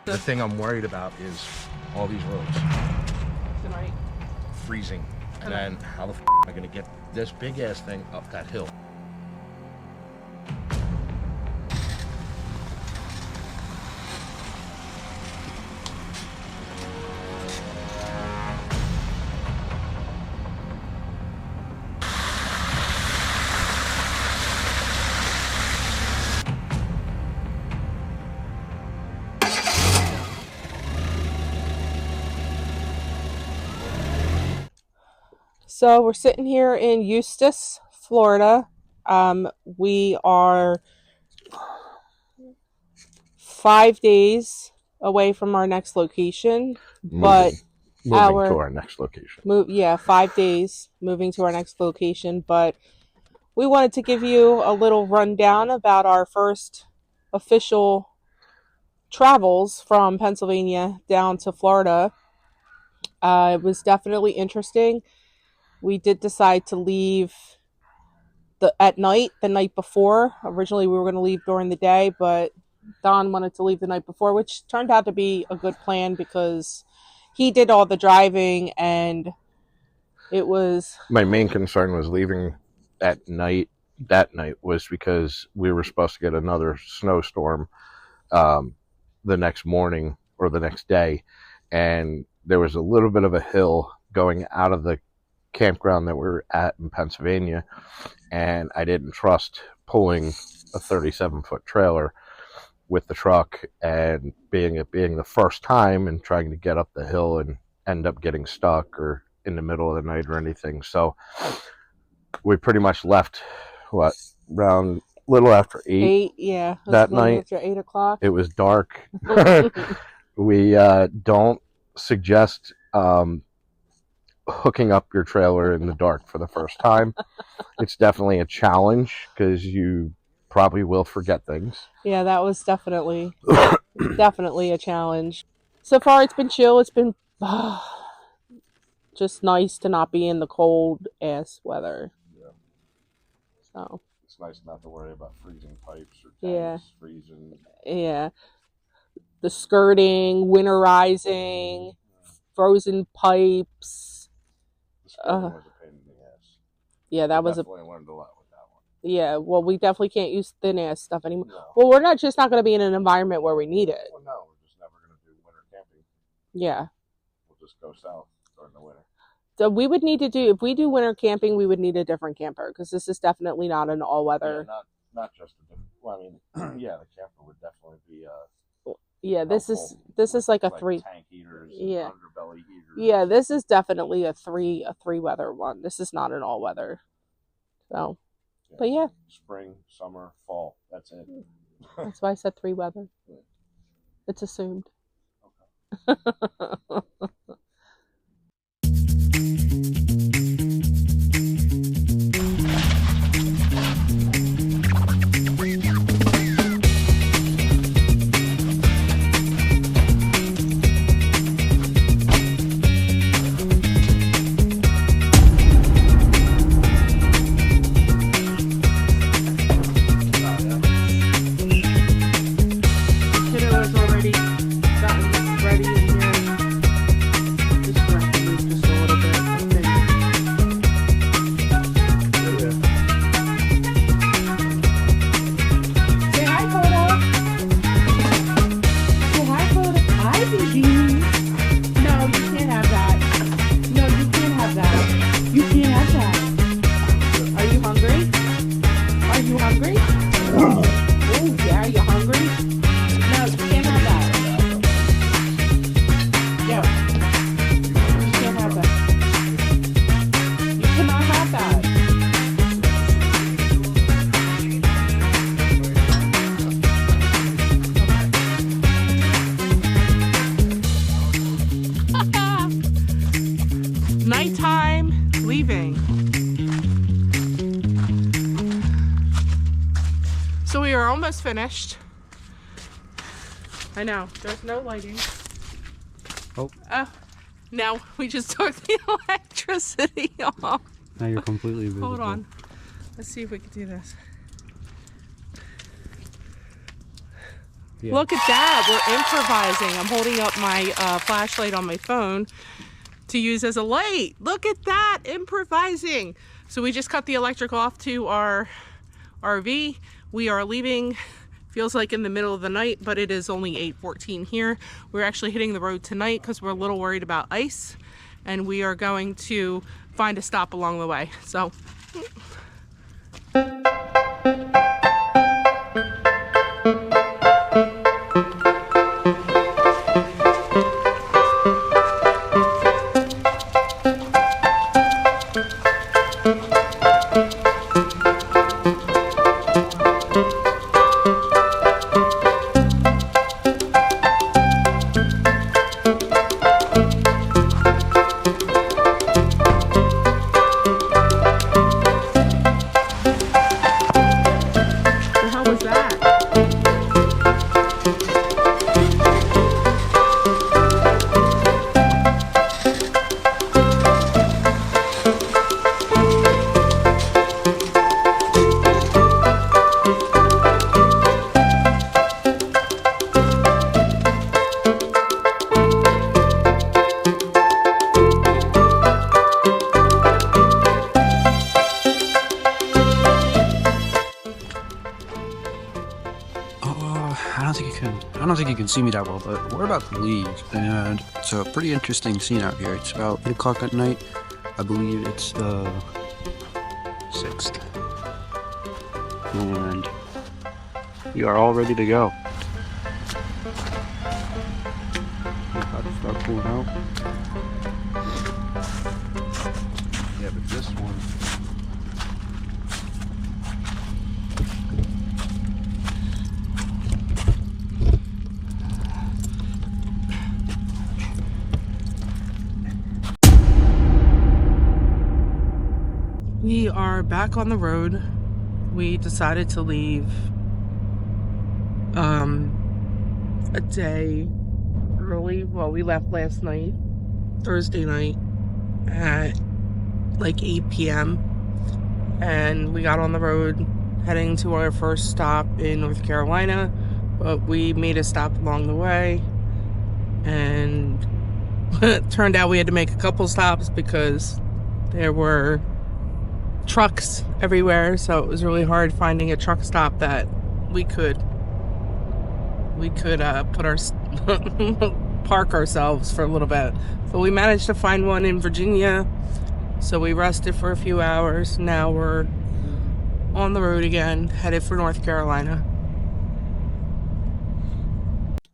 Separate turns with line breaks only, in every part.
The thing I'm worried about is all these roads.
Tonight.
Freezing. And then how the f am I going to get this big ass thing up that hill?
So we're sitting here in Eustis, Florida. We are 5 days away from our next location,
Moving to our next location.
5 days moving to our next location. But we wanted to give you a little rundown about our first official travels from Pennsylvania down to Florida. It was definitely interesting. We did decide to leave at night, the night before. Originally, we were going to leave during the day, but Don wanted to leave the night before, which turned out to be a good plan because he did all the driving, and it was...
My main concern was leaving at night. That night was because we were supposed to get another snowstorm the next morning or the next day, and there was a little bit of a hill going out of the campground that we were at in Pennsylvania, and I didn't trust pulling a 37-foot trailer with the truck, and being the first time and trying to get up the hill and end up getting stuck or in the middle of the night or anything. So we pretty much left around a little after 8
yeah,
that night.
After 8 o'clock.
It was dark. We don't suggest hooking up your trailer in the dark for the first time. It's definitely a challenge because you probably will forget things.
Yeah, that was definitely a challenge. So far it's been chill. It's been just nice to not be in the cold ass weather.
Yeah.
So
it's nice not to worry about freezing pipes or tanks freezing.
Yeah. The skirting, winterizing, frozen pipes.
Was a pain in the ass.
Yeah, that was
definitely learned a lot with that one.
Yeah, well, we definitely can't use thin ass stuff anymore.
No.
Well, we're not going to be in an environment where we need it.
Well, no, we're just never going to do winter camping.
Yeah.
We'll just go south during the winter.
So we would need to if we do winter camping, we would need a different camper because this is definitely not an all weather.
Yeah, not just a different. Well, I mean, yeah, the camper would definitely be.
Yeah, this is like a three
tank heaters,
yeah,
underbelly heaters.
Yeah, this is definitely a three weather one. This is not an all weather. So, yeah. But yeah,
spring, summer, fall. That's it.
That's why I said 3 weather. Yeah. It's assumed. Okay. Nighttime leaving. So we are almost finished. I know, there's no lighting.
Oh.
Now we just took the electricity off.
Now you're completely visible.
Hold on. Let's see if we can do this.
Yeah.
Look at that. We're improvising. I'm holding up my flashlight on my phone to use as a light. Look at that. Improvising. So we just cut the electric off to our RV. We are leaving. Feels like in the middle of the night, but it is only 8:14 here. We're actually hitting the road tonight because we're a little worried about ice, and we are going to find a stop along the way. So how was that?
I don't think you can see me that well, but we're about to leave, and it's a pretty interesting scene out here. It's about 8 o'clock at night. I believe it's the 6th, and we are all ready to go. About to start pulling out. Yeah, but this one.
We are back on the road. We decided to leave a day early. Well, we left last night, Thursday night, at like 8 p.m. and we got on the road heading to our first stop in North Carolina, but we made a stop along the way, and it turned out we had to make a couple stops because there were trucks everywhere, so it was really hard finding a truck stop that we could put our park ourselves for a little bit. But we managed to find one in Virginia, so we rested for a few hours. Now we're on the road again, headed for North Carolina.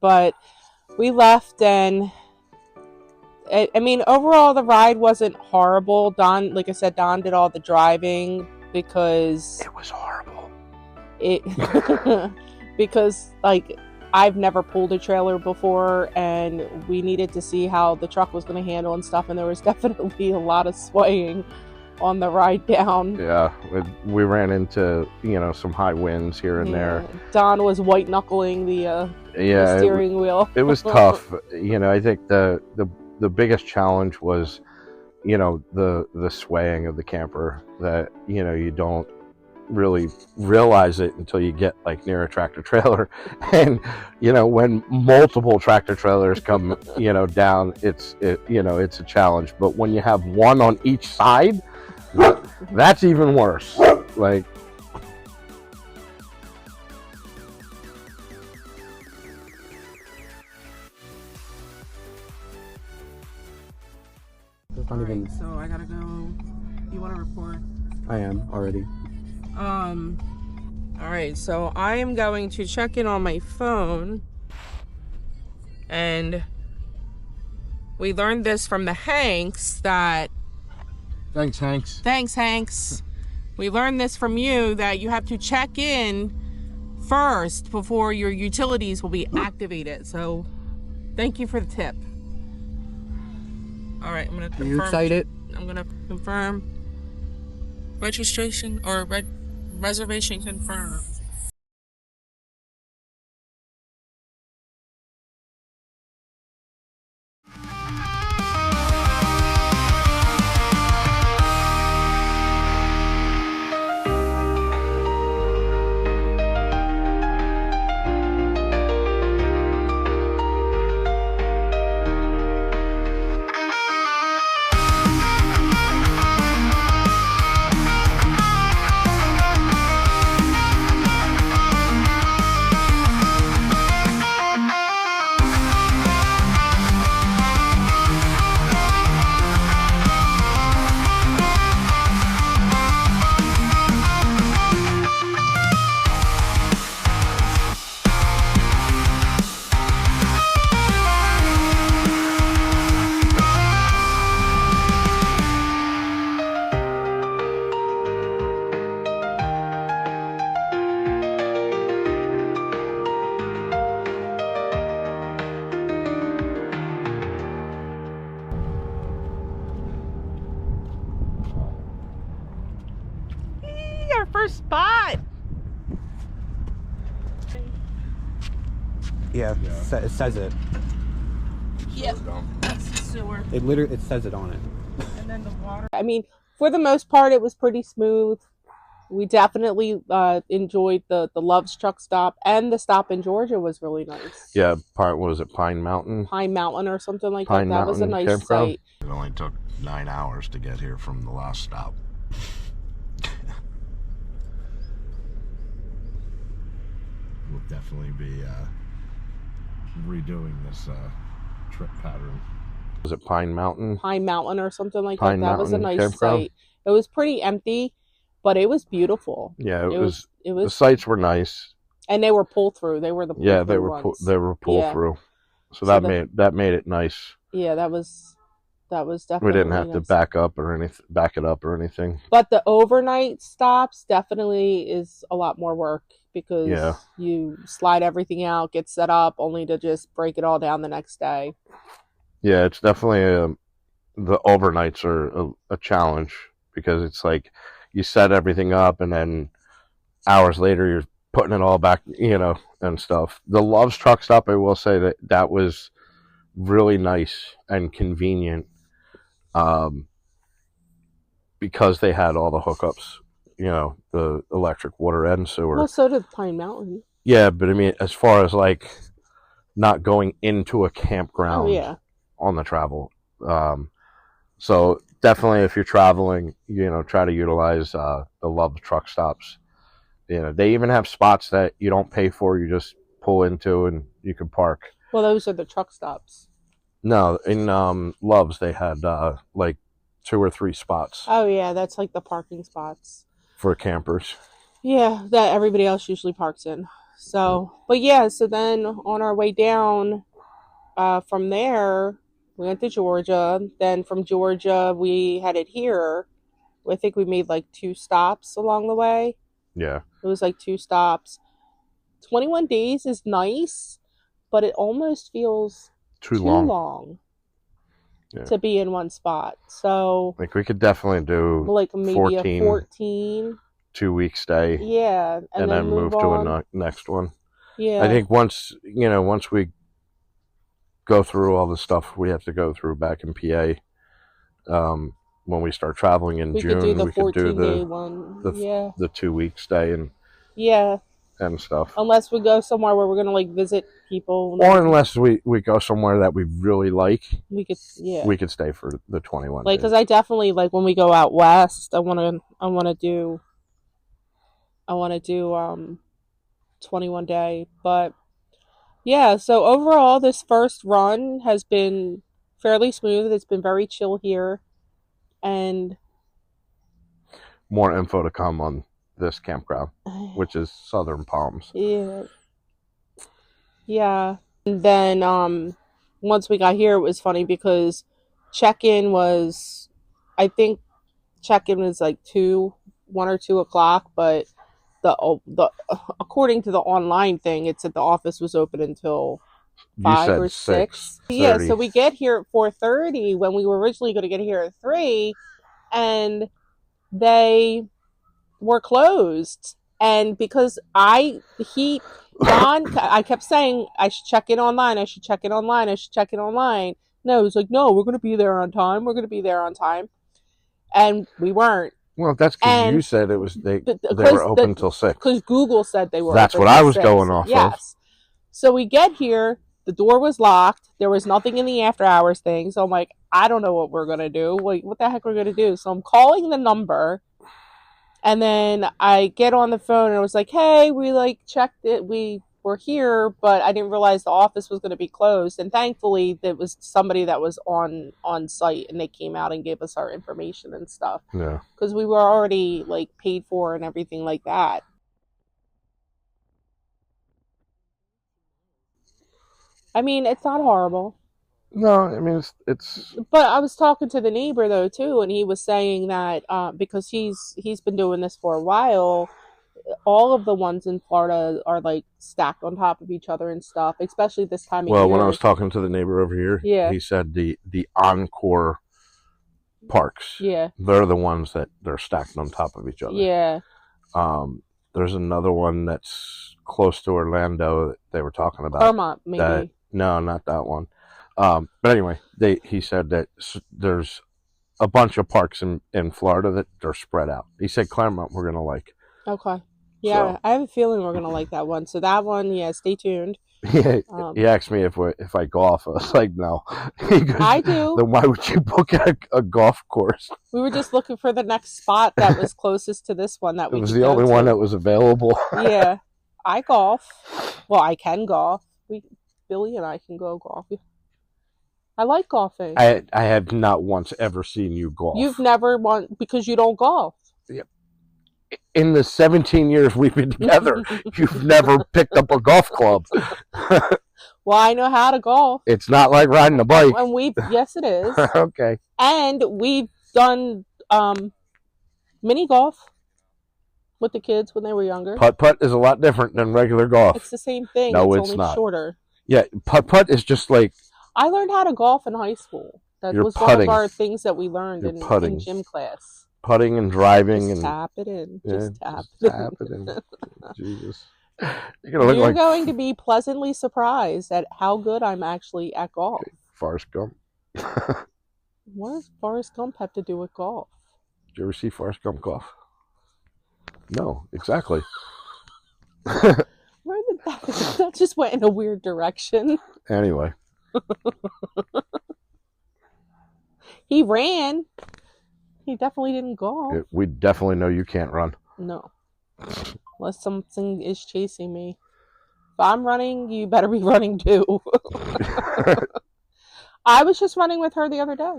But we left, and I mean, overall the ride wasn't horrible. Don, like I said, Don did all the driving because
It was horrible.
because like I've never pulled a trailer before, and we needed to see how the truck was going to handle and stuff, and there was definitely a lot of swaying on the ride down.
Yeah, we ran into, some high winds here and there.
Don was white knuckling the
Yeah,
steering wheel.
it was tough. I think the biggest challenge was, the swaying of the camper, that, you don't really realize it until you get like near a tractor trailer. And, when multiple tractor trailers come, down, it's a challenge. But when you have one on each side, that's even worse. Like,
Alright, so I gotta go. You want to report?
I am already.
Alright, so I am going to check in on my phone, and we learned this from the Hanks that...
thanks, Hanks.
Thanks, Hanks. We learned this from you, that you have to check in first before your utilities will be activated. So thank you for the tip. Alright, I'm gonna confirm.
Are you excited?
I'm gonna confirm registration or reservation confirmed.
Yeah, it says it.
Yeah, that's the sewer.
It says it on it.
And then the water. I mean, for the most part, it was pretty smooth. We definitely enjoyed the Love's truck stop, and the stop in Georgia was really nice.
Yeah, was it Pine Mountain?
Pine Mountain or something like
Pine
that. That was a
Mountain
nice
campground?
site.
It only took 9 hours to get here from the last stop. We'll definitely be redoing this trip pattern.
Was it Pine Mountain?
Pine Mountain or something like
Pine
that. That was a
Mountain
nice
campground?
site. It was pretty empty, but it was beautiful.
Yeah, it was.
It
The
was,
sites were nice.
and they were pull through. They were the pull through ones.
They were pull
Yeah.
through. So
So
that made it nice.
Yeah, that was definitely.
We didn't have to
nice.
back it up or anything.
But the overnight stops definitely is a lot more work because you slide everything out, get set up, only to just break it all down the next day.
Yeah, it's definitely the overnights are a challenge because it's like you set everything up and then hours later you're putting it all back, and stuff. The Love's truck stop, I will say that was really nice and convenient, because they had all the hookups, the electric, water, and sewer.
Well, so did Pine Mountain.
Yeah, but I mean, as far as like not going into a campground.
Oh yeah.
On the travel. So definitely if you're traveling, try to utilize the Love truck stops. They even have spots that you don't pay for, you just pull into and you can park.
Well, those are the truck stops.
No, in Love's they had like 2 or 3 spots
Oh yeah, that's like the parking spots.
for campers.
Yeah, that everybody else usually parks in. So, but yeah, so then on our way down from there, we went to Georgia. Then from Georgia, we headed here. I think we made like 2 stops along the way.
Yeah.
It was like 2 stops. 21 days is nice, but it almost feels
Too long.
To be in one spot. So,
Like we could definitely do
like maybe
14,
a 14.
2-week stay.
Yeah.
And then move to a next one.
Yeah.
I think once we go through all the stuff we have to go through back in PA, when we start traveling in June,
we could do the 14-day one.
The 2-week stay and stuff.
Unless we go somewhere where we're going to like visit people.
Or unless we go somewhere that we really like,
we could
stay for the 21
like,
days.
because I definitely like when we go out west, I want to do 21 day. But yeah, so overall this first run has been fairly smooth. It's been very chill here, and
more info to come on this campground, which is Southern Palms.
Yeah. And then once we got here, it was funny because check-in was, I think check-in was like 1 or 2 o'clock, but the according to the online thing, it said the office was open until 5 or 6. Yeah, so we get here at 4:30 when we were originally going to get here at 3, and they were closed. And because John, I kept saying I should check in online. No, he's like, no, we're going to be there on time. And we weren't.
Well, that's because you said it was they were open until 6.
Because Google said they were.
That's
open
what I was
6.
going off of.
Yes. So we get here, the door was locked. There was nothing in the after hours thing. So I'm like, I don't know what we're gonna do. Like, what the heck we're gonna do? So I'm calling the number, and then I get on the phone and I was like, hey, we like checked it. We were here, but I didn't realize the office was going to be closed. And thankfully, there was somebody that was on site, and they came out and gave us our information and stuff.
Yeah,
because we were already like paid for and everything like that. I mean, it's not horrible.
No, I mean it's.
But I was talking to the neighbor though too, and he was saying that because he's been doing this for a while, all of the ones in Florida are like stacked on top of each other and stuff, especially this time of year.
Well, when I was talking to the neighbor over here, he said the Encore parks, they're the ones that they're stacked on top of each other.
Yeah.
There's another one that's close to Orlando that they were talking about.
Claremont, maybe.
No, not that one. But anyway, he said that there's a bunch of parks in Florida that are spread out. He said Claremont we're going to like.
Okay. Yeah,
So,
I have a feeling we're going to like that one. So that one, yeah, stay tuned.
He asked me if I golf. I was like, no. He goes,
I do.
Then why would you book a golf course?
We were just looking for the next spot that was closest to this one that we
It was
could
the
go
only
to.
one that was available.
Yeah, I golf. Well, I can golf. Billy and I can go golf. I like golfing.
I have not once ever seen you golf.
You've never won because you don't golf.
In the 17 years we've been together, you've never picked up a golf club.
Well, I know how to golf.
It's not like riding a bike.
And yes, it is.
Okay.
And we've done mini golf with the kids when they were younger.
Putt-putt is a lot different than regular golf.
It's the same thing.
No,
it's
it's
only
not.
shorter.
Yeah, putt-putt is just like...
I learned how to golf in high school. That
You're
was
putting.
one of our things that we learned in gym class.
Putting and driving.
Just
and
tap it in.
Yeah,
Just tap
it in. Jesus.
You're going to be pleasantly surprised at how good I'm actually at golf.
Forrest Gump.
What does Forrest Gump have to do with golf?
Did you ever see Forrest Gump golf? No, exactly.
Where did that just went in a weird direction.
Anyway.
He ran. He definitely didn't golf.
We definitely know you can't run.
No. Unless something is chasing me. If I'm running, you better be running too. I was just running with her the other day.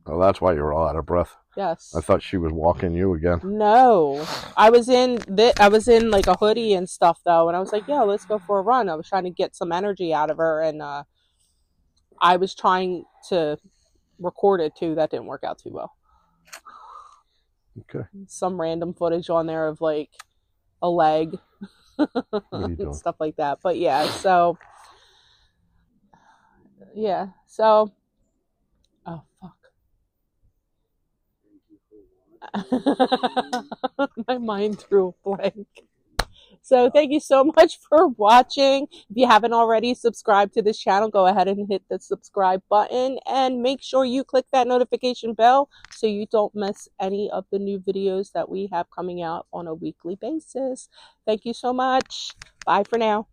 Oh, that's why you were all out of breath.
Yes.
I thought she was walking you again.
No. I was in like a hoodie and stuff though, and I was like, yeah, let's go for a run. I was trying to get some energy out of her, and I was trying to record it too. That didn't work out too well.
Okay.
Some random footage on there of like a leg and stuff like that. But yeah, so oh fuck. My mind drew a blank. So thank you so much for watching. If you haven't already subscribed to this channel, go ahead and hit the subscribe button and make sure you click that notification bell so you don't miss any of the new videos that we have coming out on a weekly basis. Thank you so much. Bye for now.